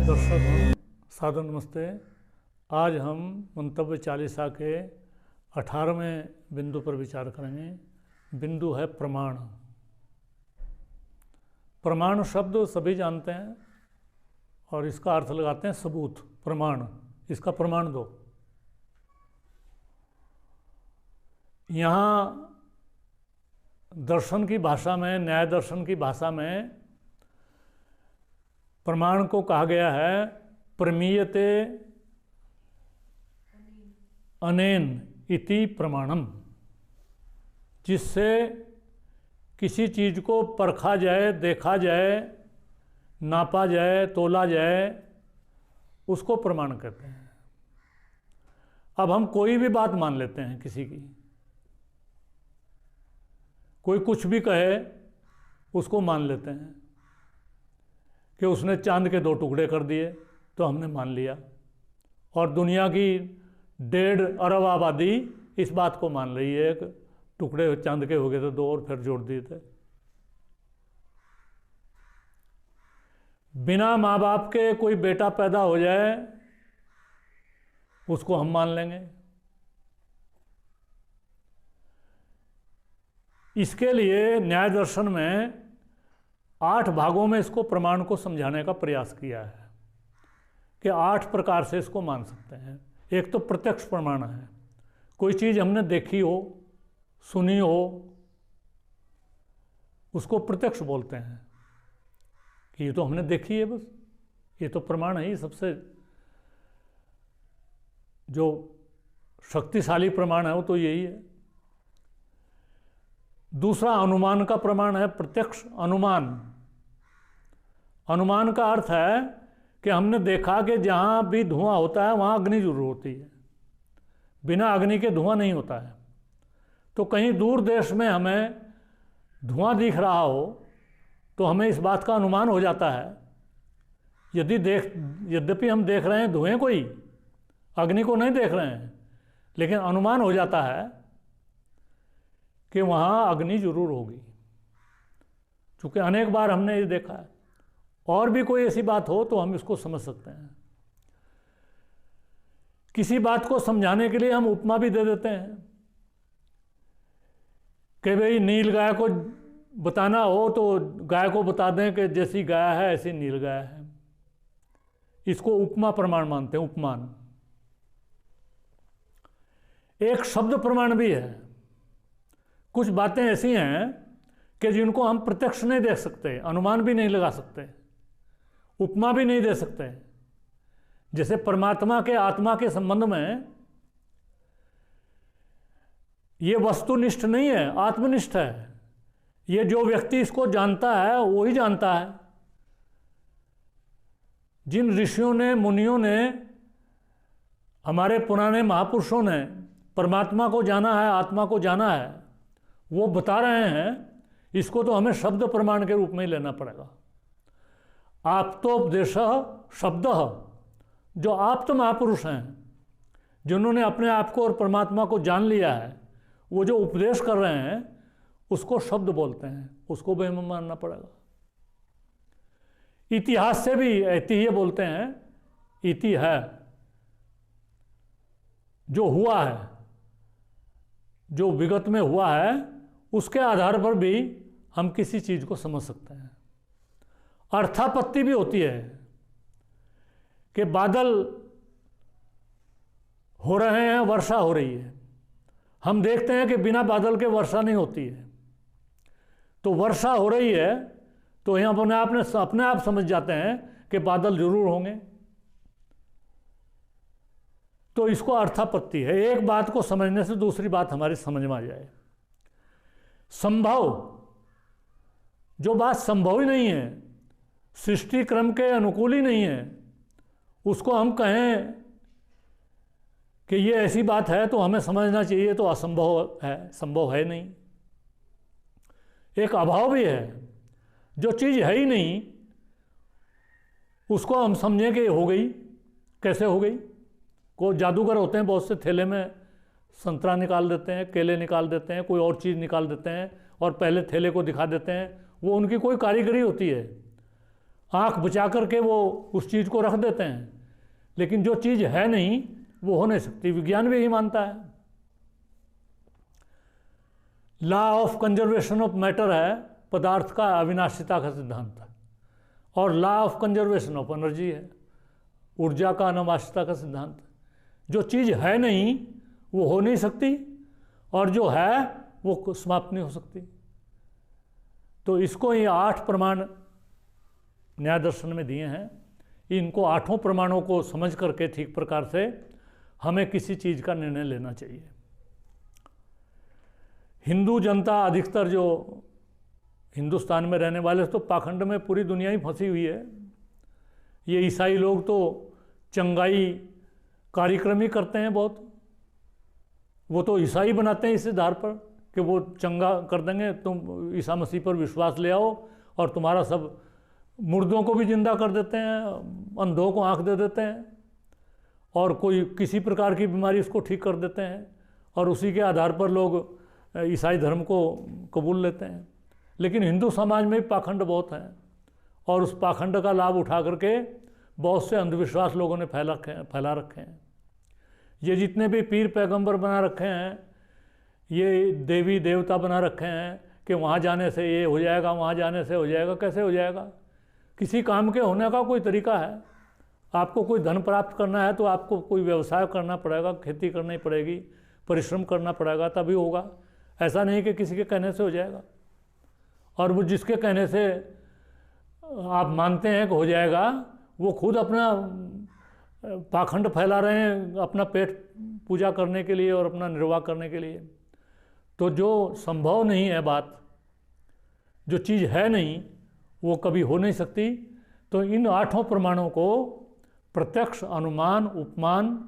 दर्शक सादर नमस्ते। आज हम मंतव्य चालीसा के 18वें बिंदु पर विचार करेंगे। बिंदु है प्रमाण। प्रमाण शब्द सभी जानते हैं और इसका अर्थ लगाते हैं सबूत, प्रमाण, इसका प्रमाण दो। यहाँ दर्शन की भाषा में, न्याय दर्शन की भाषा में प्रमाण को कहा गया है प्रमीयते अनेन इति प्रमाणम, जिससे किसी चीज़ को परखा जाए, देखा जाए, नापा जाए, तोला जाए, उसको प्रमाण कहते हैं। अब हम कोई भी बात मान लेते हैं किसी की, कोई कुछ भी कहे उसको मान लेते हैं कि उसने चांद के 2 टुकड़े कर दिए तो हमने मान लिया, और दुनिया की 1.5 अरब आबादी इस बात को मान रही है कि टुकड़े चांद के हो गए थे 2 और फिर जोड़ दिए थे। बिना माँ बाप के कोई बेटा पैदा हो जाए उसको हम मान लेंगे। इसके लिए न्याय दर्शन में 8 भागों में इसको प्रमाण को समझाने का प्रयास किया है कि 8 प्रकार से इसको मान सकते हैं। एक तो प्रत्यक्ष प्रमाण है, कोई चीज़ हमने देखी हो, सुनी हो, उसको प्रत्यक्ष बोलते हैं कि ये तो हमने देखी है, बस ये तो प्रमाण है। सबसे जो शक्तिशाली प्रमाण है वो तो यही है। दूसरा अनुमान का प्रमाण है, प्रत्यक्ष अनुमान। अनुमान का अर्थ है कि हमने देखा कि जहाँ भी धुआं होता है वहाँ अग्नि जरूर होती है, बिना अग्नि के धुआं नहीं होता है। तो कहीं दूर देश में हमें धुआं दिख रहा हो तो हमें इस बात का अनुमान हो जाता है, यद्यपि हम देख रहे हैं धुएं को ही, अग्नि को नहीं देख रहे हैं, लेकिन अनुमान हो जाता है कि वहाँ अग्नि जरूर होगी, चूँकि अनेक बार हमने ये देखा है। और भी कोई ऐसी बात हो तो हम इसको समझ सकते हैं। किसी बात को समझाने के लिए हम उपमा भी दे देते हैं कि भाई नील गाय को बताना हो तो गाय को बता दें कि जैसी गाय है ऐसी नील गाय है। इसको उपमा प्रमाण मानते हैं, उपमान। एक शब्द प्रमाण भी है। कुछ बातें ऐसी हैं कि जिनको हम प्रत्यक्ष नहीं देख सकते, अनुमान भी नहीं लगा सकते, उपमा भी नहीं दे सकते। जैसे परमात्मा के, आत्मा के संबंध में ये वस्तुनिष्ठ नहीं है, आत्मनिष्ठ है। ये जो व्यक्ति इसको जानता है वो ही जानता है। जिन ऋषियों ने, मुनियों ने, हमारे पुराने महापुरुषों ने परमात्मा को जाना है, आत्मा को जाना है, वो बता रहे हैं। इसको तो हमें शब्द प्रमाण के रूप में ही लेना पड़ेगा। आप्तोपदेश शब्द, जो आप्त महापुरुष हैं, जिन्होंने अपने आप को और परमात्मा को जान लिया है, वो जो उपदेश कर रहे हैं उसको शब्द बोलते हैं, उसको भी हमें मानना पड़ेगा। इतिहास से भी ऐतिह्य बोलते हैं। इति है, जो हुआ है, जो विगत में हुआ है, उसके आधार पर भी हम किसी चीज़ को समझ सकते हैं। अर्थापत्ति भी होती है कि बादल हो रहे हैं, वर्षा हो रही है। हम देखते हैं कि बिना बादल के वर्षा नहीं होती है। तो वर्षा हो रही है तो यहाँ अपने आप समझ जाते हैं कि बादल जरूर होंगे। तो इसको अर्थापत्ति है। एक बात को समझने से दूसरी बात हमारी समझ में आ जाए। संभव, जो बात संभव ही नहीं है, सृष्टि क्रम के अनुकूल ही नहीं है, उसको हम कहें कि ये ऐसी बात है तो हमें समझना चाहिए, तो असंभव है, संभव है नहीं। एक अभाव भी है, जो चीज़ है ही नहीं उसको हम समझें कि हो गई। कैसे हो गई? को जादूगर होते हैं, बहुत से थैले में संतरा निकाल देते हैं, केले निकाल देते हैं, कोई और चीज़ निकाल देते हैं और पहले थैले को दिखा देते हैं। वो उनकी कोई कारीगरी होती है। आँख बचा करके वो उस चीज़ को रख देते हैं, लेकिन जो चीज़ है नहीं वो हो नहीं सकती। विज्ञान भी यही मानता है। Law of conservation of matter है पदार्थ का अविनाशिता का सिद्धांत, और law of conservation of energy है ऊर्जा का अनावश्यकता का सिद्धांत। जो चीज़ है नहीं वो हो नहीं सकती, और जो है वो समाप्त नहीं हो सकती। तो इसको ये 8 प्रमाण न्याय दर्शन में दिए हैं। इनको 8 प्रमाणों को समझ करके ठीक प्रकार से हमें किसी चीज़ का निर्णय लेना चाहिए। हिंदू जनता अधिकतर जो हिंदुस्तान में रहने वाले तो पाखंड में पूरी दुनिया ही फंसी हुई है। ये ईसाई लोग तो चंगाई कार्यक्रम ही करते हैं बहुत। वो तो ईसाई बनाते हैं इस आधार पर कि वो चंगा कर देंगे, तुम ईसा मसीह पर विश्वास ले आओ और तुम्हारा सब, मुर्दों को भी जिंदा कर देते हैं, अंधों को आंख दे देते हैं, और कोई किसी प्रकार की बीमारी उसको ठीक कर देते हैं, और उसी के आधार पर लोग ईसाई धर्म को कबूल लेते हैं। लेकिन हिंदू समाज में भी पाखंड बहुत हैं, और उस पाखंड का लाभ उठा करके बहुत से अंधविश्वास लोगों ने फैला रखे हैं। ये जितने भी पीर पैगंबर बना रखे हैं, ये देवी देवता बना रखे हैं कि वहाँ जाने से ये हो जाएगा, वहाँ जाने से हो जाएगा। कैसे हो जाएगा? किसी काम के होने का कोई तरीका है। आपको कोई धन प्राप्त करना है तो आपको कोई व्यवसाय करना पड़ेगा, खेती करनी पड़ेगी, परिश्रम करना पड़ेगा, तभी होगा। ऐसा नहीं कि किसी के कहने से हो जाएगा। और वो जिसके कहने से आप मानते हैं कि हो जाएगा, वो खुद अपना पाखंड फैला रहे हैं अपना पेट पूजा करने के लिए और अपना निर्वाह करने के लिए। तो जो संभव नहीं है बात, जो चीज़ है नहीं, वो कभी हो नहीं सकती। तो इन 8 प्रमाणों को प्रत्यक्ष, अनुमान, उपमान,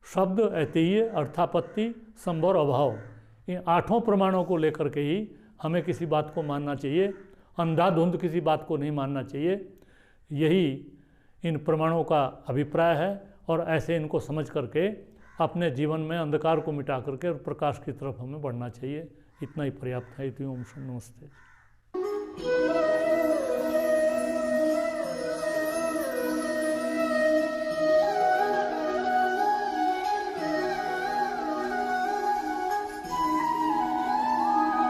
शब्द, ऐतिह्य, अर्थापत्ति, संभव और अभाव, इन 8 प्रमाणों को लेकर के ही हमें किसी बात को मानना चाहिए। अंधाधुंध किसी बात को नहीं मानना चाहिए। यही इन प्रमाणों का अभिप्राय है, और ऐसे इनको समझ करके अपने जीवन में अंधकार को मिटा करके और प्रकाश की तरफ हमें बढ़ना चाहिए। इतना ही पर्याप्त है। इति ओम नमस्ते।